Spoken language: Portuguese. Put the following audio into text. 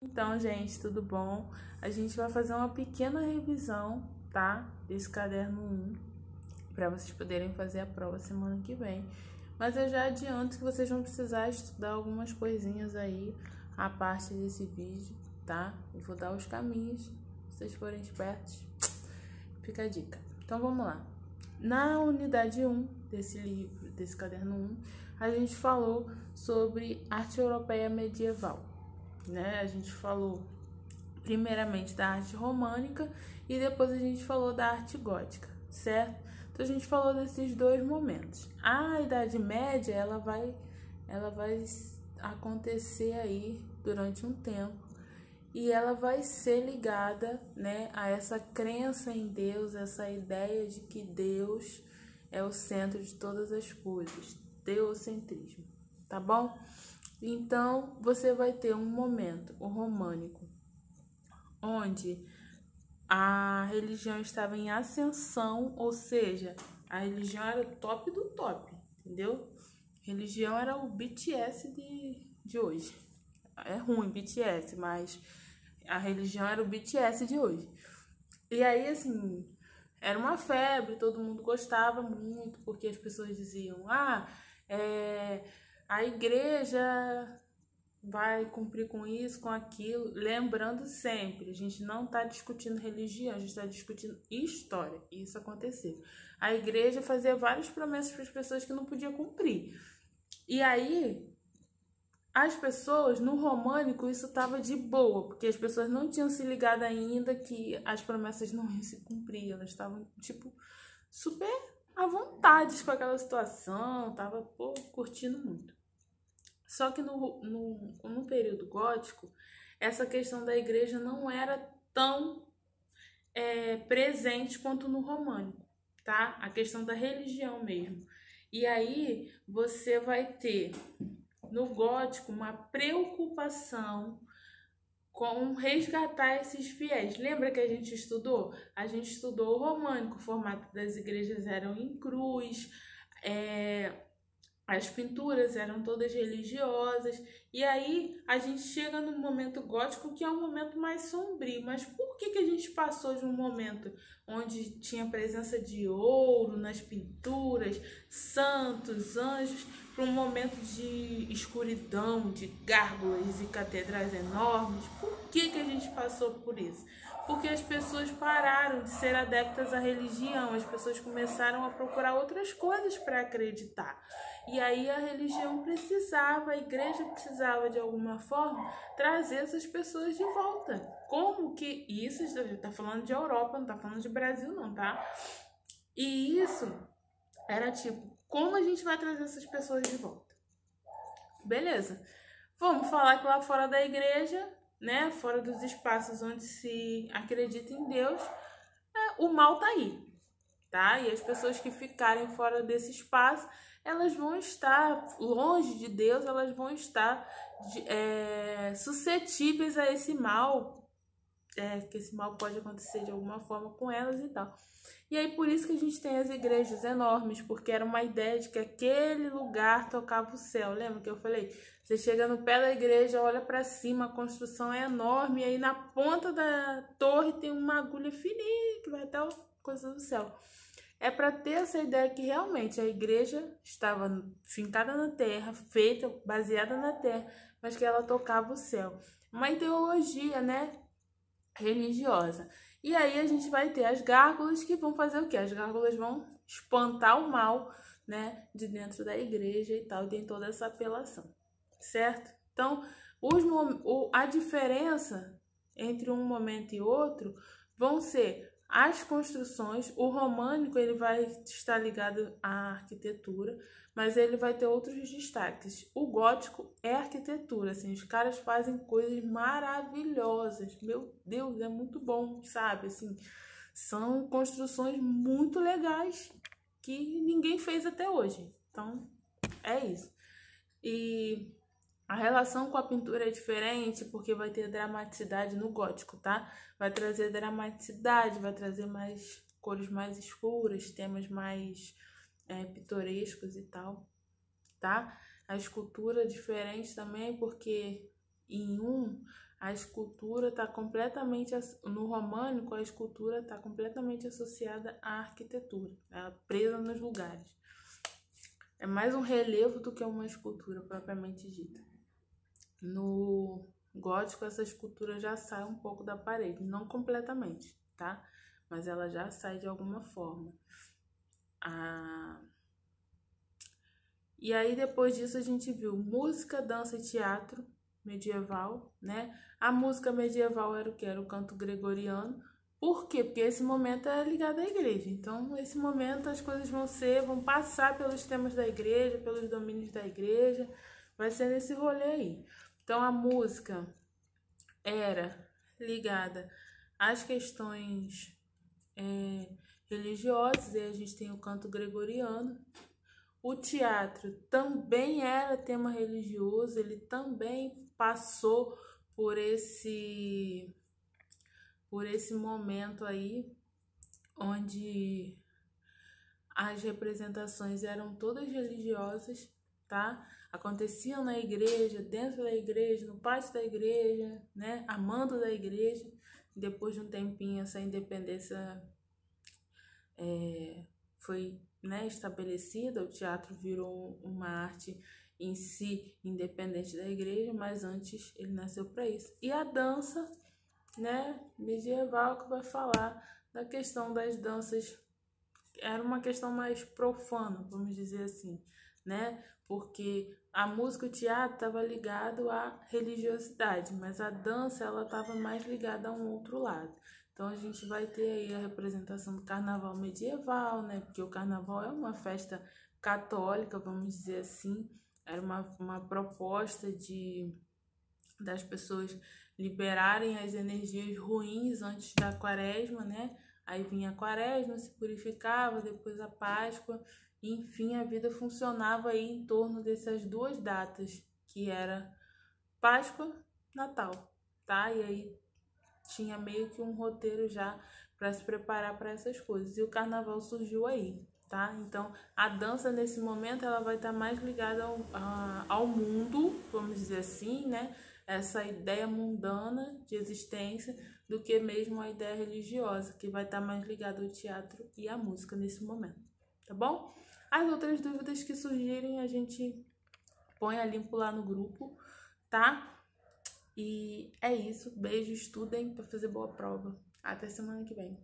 Então, gente, tudo bom? A gente vai fazer uma pequena revisão, tá? Desse caderno 1, para vocês poderem fazer a prova semana que vem. Mas eu já adianto que vocês vão precisar estudar algumas coisinhas aí a parte desse vídeo, tá? Eu vou dar os caminhos, se vocês forem espertos, fica a dica. Então, vamos lá. Na unidade 1 desse livro, desse caderno 1, a gente falou sobre arte europeia medieval, né? A gente falou primeiramente da arte românica e depois a gente falou da arte gótica, certo? Então a gente falou desses dois momentos. A Idade Média, ela vai acontecer aí durante um tempo e ela vai ser ligada, né, a essa crença em Deus, essa ideia de que Deus é o centro de todas as coisas, teocentrismo, tá bom? Então, você vai ter um momento, o românico, onde a religião estava em ascensão, ou seja, a religião era o top do top, entendeu? Religião era o BTS de hoje. É ruim BTS, mas a religião era o BTS de hoje. E aí, assim, era uma febre, todo mundo gostava muito, porque as pessoas diziam, a igreja vai cumprir com isso, com aquilo. Lembrando sempre, a gente não está discutindo religião, a gente está discutindo história. Isso aconteceu. A igreja fazia várias promessas para as pessoas que não podia cumprir. E aí, as pessoas, no românico, isso estava de boa, porque as pessoas não tinham se ligado ainda que as promessas não iam se cumprir. Elas estavam, tipo, super à vontade com aquela situação, tava, curtindo muito. Só que no período gótico, essa questão da igreja não era tão presente quanto no românico, tá? A questão da religião mesmo. E aí você vai ter no gótico uma preocupação com resgatar esses fiéis. Lembra que a gente estudou? A gente estudou o românico, o formato das igrejas eram em cruz, as pinturas eram todas religiosas, e aí a gente chega no momento gótico, que é um momento mais sombrio. Mas por que a gente passou de um momento onde tinha presença de ouro nas pinturas, santos, anjos, para um momento de escuridão, de gárgulas e catedrais enormes? Por que a gente passou por isso? Porque as pessoas pararam de ser adeptas à religião, as pessoas começaram a procurar outras coisas para acreditar. E aí a religião precisava, a igreja precisava de alguma forma trazer essas pessoas de volta. Como que isso, a gente tá falando de Europa, não tá falando de Brasil não, tá? E isso era tipo, como a gente vai trazer essas pessoas de volta? Beleza. Vamos falar que lá fora da igreja, né, fora dos espaços onde se acredita em Deus, o mal tá aí, tá? E as pessoas que ficarem fora desse espaço, elas vão estar longe de Deus, elas vão estar suscetíveis a esse mal, que esse mal pode acontecer de alguma forma com elas e tal. E aí por isso que a gente tem as igrejas enormes, porque era uma ideia de que aquele lugar tocava o céu. Lembra que eu falei? Você chega no pé da igreja, olha para cima, a construção é enorme, e aí na ponta da torre tem uma agulha fininha que vai até a coisa do céu. É para ter essa ideia que realmente a igreja estava fincada na terra, feita, baseada na terra, mas que ela tocava o céu. Uma ideologia, né, religiosa. E aí a gente vai ter as gárgulas que vão fazer o quê? As gárgulas vão espantar o mal, né, de dentro da igreja e tal, e tem toda essa apelação, certo? Então, a diferença entre um momento e outro vão ser as construções. O românico ele vai estar ligado à arquitetura, mas ele vai ter outros destaques. O gótico é arquitetura, assim, os caras fazem coisas maravilhosas. Meu Deus, é muito bom, sabe? Assim, são construções muito legais que ninguém fez até hoje. Então, é isso. E a relação com a pintura é diferente porque vai ter dramaticidade no gótico, tá? Vai trazer dramaticidade, vai trazer mais cores mais escuras, temas mais pitorescos e tal, tá? A escultura é diferente também porque em um a escultura está completamente, no românico, a escultura está completamente associada à arquitetura, ela presa nos lugares. É mais um relevo do que uma escultura propriamente dita. No gótico, essa escultura já sai um pouco da parede, não completamente, tá? Mas ela já sai de alguma forma. E aí, depois disso, a gente viu música, dança e teatro medieval, né? A música medieval era o que? Era o canto gregoriano. Por quê? Porque esse momento é ligado à igreja. Então, nesse momento, as coisas vão passar pelos temas da igreja, pelos domínios da igreja. Vai ser nesse rolê aí. Então, a música era ligada às questões religiosas, e a gente tem o canto gregoriano. O teatro também era tema religioso, ele também passou por esse momento aí, onde as representações eram todas religiosas, tá? Aconteciam na igreja, dentro da igreja, no pátio da igreja, né? A mando da igreja. Depois de um tempinho, essa independência foi, né, estabelecida, o teatro virou uma arte em si independente da igreja, mas antes ele nasceu para isso. E a dança, né, medieval, que vai falar da questão das danças, era uma questão mais profana, vamos dizer assim, né? Porque a música e o teatro estava ligado à religiosidade, mas a dança ela estava mais ligada a um outro lado. Então a gente vai ter aí a representação do carnaval medieval, né? Porque o carnaval é uma festa católica, vamos dizer assim. Era uma proposta das pessoas liberarem as energias ruins antes da quaresma, né? Aí vinha a quaresma, se purificava, depois a Páscoa, enfim, a vida funcionava aí em torno dessas duas datas, que era Páscoa, Natal, tá? E aí tinha meio que um roteiro já para se preparar para essas coisas. E o carnaval surgiu aí, tá? Então, a dança nesse momento ela vai estar mais ligada ao mundo, vamos dizer assim, né? Essa ideia mundana de existência do que mesmo a ideia religiosa, que vai estar mais ligada ao teatro e à música nesse momento, tá bom? As outras dúvidas que surgirem a gente põe a limpo lá no grupo, tá? E é isso. Beijo, estudem para fazer boa prova. Até semana que vem.